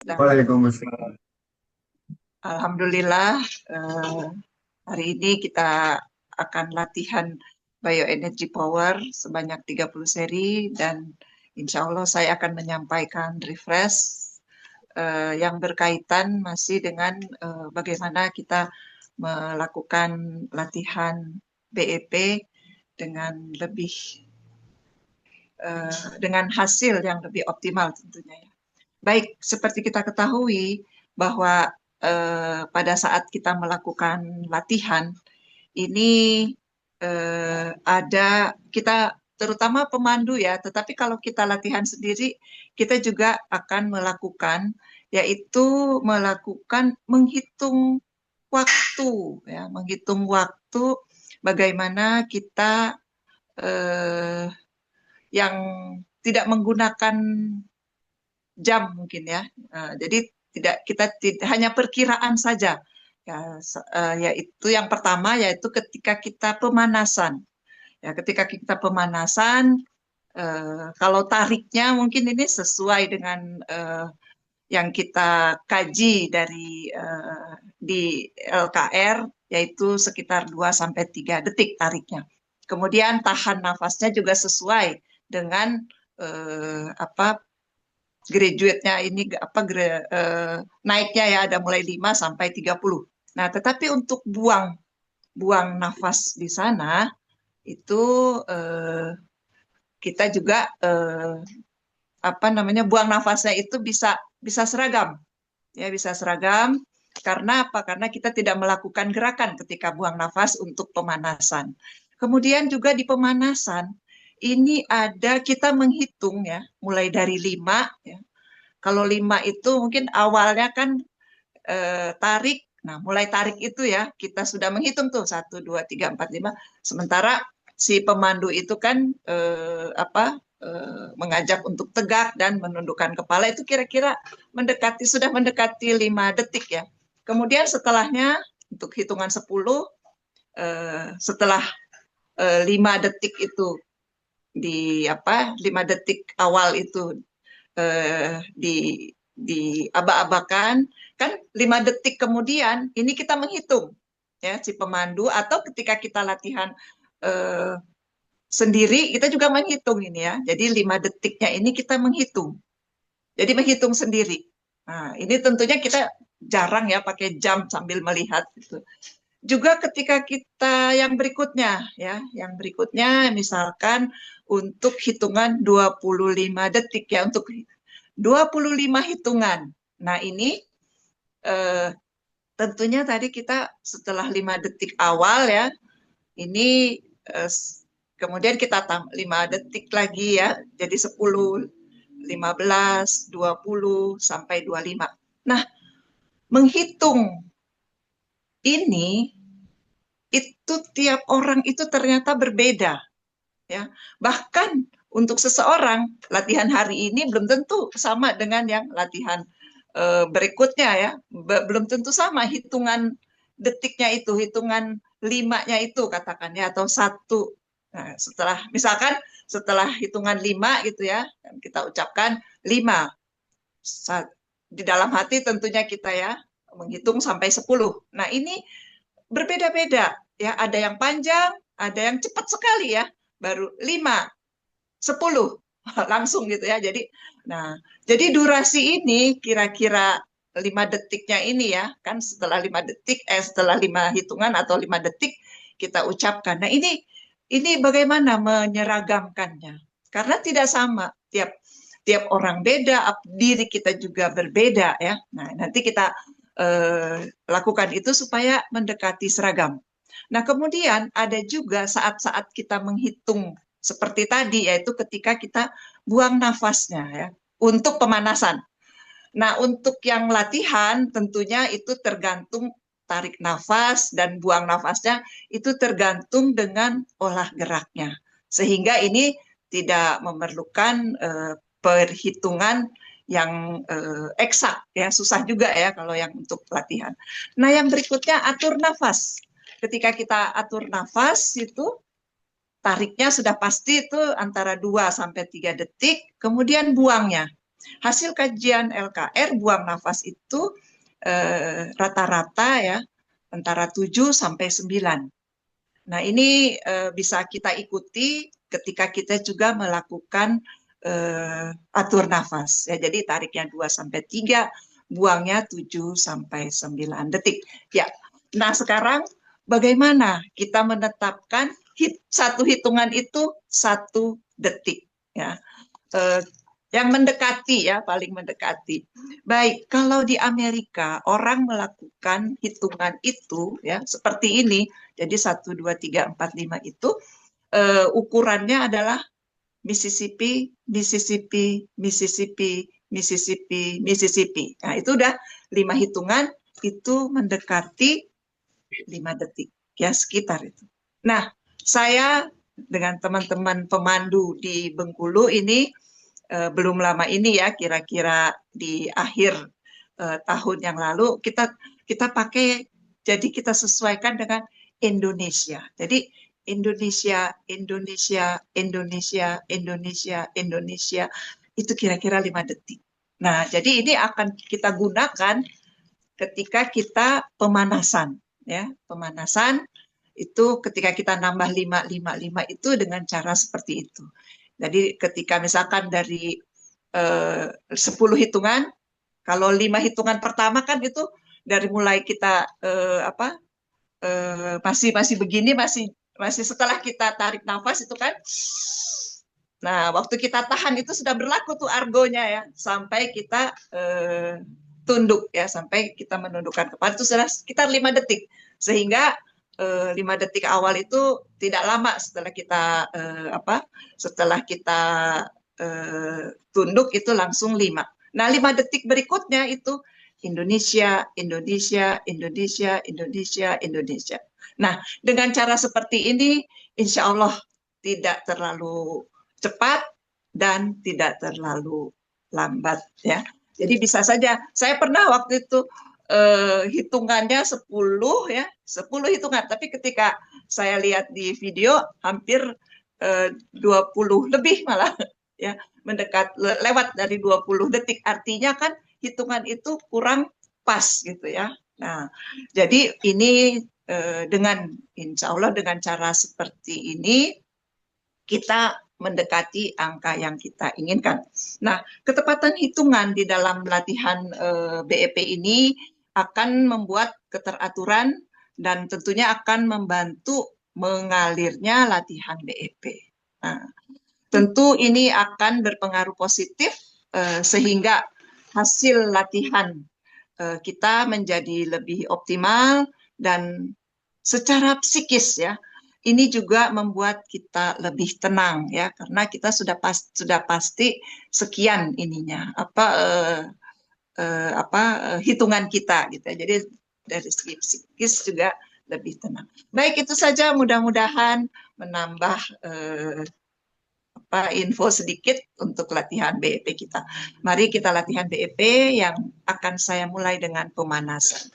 Nah, Waalaikumsalam. alhamdulillah hari ini kita akan latihan bioenergy power sebanyak 30 seri dan insya Allah saya akan menyampaikan refresh yang berkaitan masih dengan bagaimana kita melakukan latihan BEP dengan lebih dengan hasil yang lebih optimal tentunya ya. Baik, seperti kita ketahui bahwa pada saat kita melakukan latihan ini ada kita terutama pemandu ya, tetapi kalau kita latihan sendiri kita juga akan melakukan yaitu melakukan menghitung waktu ya, menghitung waktu bagaimana kita eh, yang tidak menggunakan jam mungkin ya. Jadi tidak kita hanya perkiraan saja. Ya, yaitu yang pertama yaitu ketika kita pemanasan. Ya, ketika kita pemanasan, kalau tariknya mungkin ini sesuai dengan yang kita kaji dari di LKR, yaitu sekitar 2 sampai 3 detik tariknya. Kemudian tahan nafasnya juga sesuai dengan apa graduate-nya ini apa naiknya ya ada mulai 5 sampai 30. Nah, tetapi untuk buang nafas di sana itu kita juga apa namanya buang nafasnya itu bisa bisa seragam ya bisa seragam karena apa? Karena kita tidak melakukan gerakan ketika buang nafas untuk pemanasan. Kemudian juga di pemanasan ini ada kita menghitung ya mulai dari 5 ya. Kalau 5 itu mungkin awalnya kan tarik. Nah, mulai tarik itu ya, kita sudah menghitung tuh 1, 2, 3, 4, 5. Sementara si pemandu itu kan mengajak untuk tegak dan menundukkan kepala itu kira-kira sudah mendekati 5 detik ya. Kemudian setelahnya untuk hitungan 10 setelah 5 detik itu di apa 5 detik awal itu di aba-abakan kan 5 detik kemudian ini kita menghitung ya si pemandu atau ketika kita latihan eh, sendiri kita juga menghitung ini ya jadi 5 detiknya ini kita menghitung jadi menghitung sendiri. Nah ini tentunya kita jarang ya pakai jam sambil melihat gitu. Juga ketika kita yang berikutnya ya yang berikutnya misalkan untuk hitungan 25 detik ya untuk 25 hitungan. Nah, ini eh, tentunya tadi kita setelah 5 detik awal ya, ini eh, kemudian kita tambah 5 detik lagi ya, jadi 10, 15, 20 sampai 25. Nah, menghitung ini itu tiap orang itu ternyata berbeda ya. Bahkan untuk seseorang latihan hari ini belum tentu sama dengan yang latihan berikutnya ya. Belum tentu sama hitungan detiknya itu, hitungan limanya itu katakan ya atau satu. Nah, setelah misalkan setelah hitungan 5 gitu ya, kita ucapkan 5. Di dalam hati tentunya kita ya menghitung sampai 10. Nah, ini berbeda-beda ya, ada yang panjang, ada yang cepat sekali ya. Baru 5, 10 langsung gitu ya. Jadi durasi ini kira-kira 5 detiknya ini ya, kan setelah 5 detik, setelah 5 hitungan atau 5 detik kita ucapkan. Nah ini bagaimana menyeragamkannya? Karena tidak sama tiap tiap orang beda, diri kita juga berbeda ya. Nah nanti kita lakukan itu supaya mendekati seragam. Nah kemudian ada juga saat-saat kita menghitung seperti tadi yaitu ketika kita buang nafasnya ya untuk pemanasan. Nah, untuk yang latihan tentunya itu tergantung tarik nafas dan buang nafasnya itu tergantung dengan olah geraknya. Sehingga ini tidak memerlukan perhitungan yang eksak ya, susah juga ya kalau yang untuk latihan. Nah, yang berikutnya atur nafas. Ketika kita atur nafas itu tariknya sudah pasti itu antara 2 sampai 3 detik, kemudian buangnya. Hasil kajian LKR buang nafas itu rata-rata ya antara 7 sampai 9. Nah, ini bisa kita ikuti ketika kita juga melakukan atur nafas. Ya, jadi tariknya 2 sampai 3, buangnya 7 sampai 9 detik. Ya. Nah, sekarang bagaimana kita menetapkan satu hitungan itu 1 detik ya. Yang mendekati ya, paling mendekati. Baik, kalau di Amerika orang melakukan hitungan itu ya seperti ini. Jadi 1, 2, 3, 4, 5 itu ukurannya adalah Mississippi, Mississippi, Mississippi, Mississippi, Mississippi. Nah, itu udah 5 hitungan, itu mendekati 5 detik. Ya, sekitar itu. Nah, saya dengan teman-teman pemandu di Bengkulu ini belum lama ini ya, kira-kira di akhir tahun yang lalu kita pakai, jadi kita sesuaikan dengan Indonesia. Jadi Indonesia, Indonesia, Indonesia, Indonesia, Indonesia, itu kira-kira 5 detik. Nah, jadi ini akan kita gunakan ketika kita pemanasan ya, pemanasan itu ketika kita nambah 5, 5, 5 itu dengan cara seperti itu. Jadi ketika misalkan dari 10 hitungan, kalau 5 hitungan pertama kan itu dari mulai kita masih begini, masih setelah kita tarik nafas itu kan. Nah, waktu kita tahan itu sudah berlaku tuh argonya ya, sampai kita tunduk ya, sampai kita menundukkan kepala itu sudah sekitar 5 detik. Sehingga 5 detik awal itu tidak lama setelah kita setelah kita tunduk itu langsung 5. Nah, 5 detik berikutnya itu Indonesia, Indonesia, Indonesia, Indonesia, Indonesia. Nah, dengan cara seperti ini, insya Allah tidak terlalu cepat dan tidak terlalu lambat ya. Jadi bisa saja. Saya pernah waktu itu hitungannya 10 ya, 10 hitungan. Tapi ketika saya lihat di video hampir 20 lebih malah ya, mendekat lewat dari 20 detik. Artinya kan hitungan itu kurang pas gitu ya. Nah, jadi ini dengan insya Allah dengan cara seperti ini kita mendekati angka yang kita inginkan. Nah, ketepatan hitungan di dalam latihan BEP ini akan membuat keteraturan dan tentunya akan membantu mengalirnya latihan BEP. Nah, tentu ini akan berpengaruh positif sehingga hasil latihan kita menjadi lebih optimal dan secara psikis ya. Ini juga membuat kita lebih tenang ya, karena kita sudah pasti sekian ininya hitungan kita gitu. Jadi dari segi psikis juga lebih tenang. Baik, itu saja, mudah-mudahan menambah info sedikit untuk latihan BEP kita. Mari kita latihan BEP yang akan saya mulai dengan pemanasan.